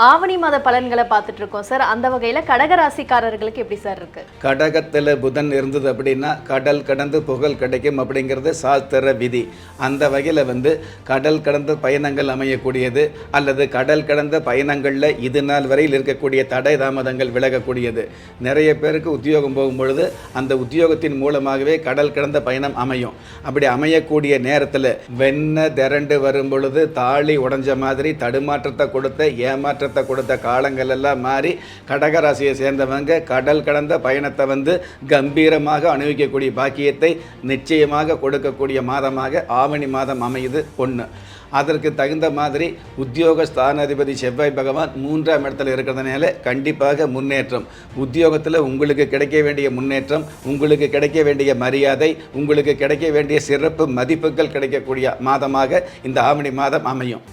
ஆவணி மாத பலன்களை பார்த்துட்டு இருக்கோம் சார். அந்த வகையில் கடகராசிக்காரர்களுக்கு எப்படி சார் இருக்கு? கடகத்தில் புதன் இருந்தது அப்படின்னா கடல் கடந்து புகழ் கிடைக்கும் அப்படிங்கிறது சாஸ்திர விதி. அந்த வகையில் கடல் கடந்த பயணங்கள் அமையக்கூடியது, அல்லது கடல் கடந்த பயணங்களில் இது நாள் வரையில் இருக்கக்கூடிய தடை தாமதங்கள் விலகக்கூடியது. நிறைய பேருக்கு உத்தியோகம் போகும்பொழுது அந்த உத்தியோகத்தின் மூலமாகவே கடல் கடந்த பயணம் அமையும். அப்படி அமையக்கூடிய நேரத்தில் வெண்ண திரண்டு வரும் பொழுது தாலி உடஞ்ச மாதிரி தடுமாற்றத்தை கொடுத்த ஏமாற்றத்தை கொடுத்த காலங்கள் எல்லாம் மாறி கடகராசியை சேர்ந்தவங்க கடல் கடந்த பயணத்தை கம்பீரமாக அனுபவிக்கக்கூடிய பாக்கியத்தை நிச்சயமாக கொடுக்கக்கூடிய மாதமாக ஆவணி மாதம் அமையுது. ஒன்று. அதற்கு தகுந்த மாதிரி உத்தியோக ஸ்தானாதிபதி செவ்வாய் பகவான் 3ஆம் இடத்துல இருக்கிறதுனால கண்டிப்பாக முன்னேற்றம். உத்தியோகத்தில் உங்களுக்கு கிடைக்க வேண்டிய முன்னேற்றம், உங்களுக்கு கிடைக்க வேண்டிய மரியாதை, உங்களுக்கு கிடைக்க வேண்டிய சிறப்பு மதிப்புகள் கிடைக்கக்கூடிய மாதமாக இந்த ஆவணி மாதம் அமையும்.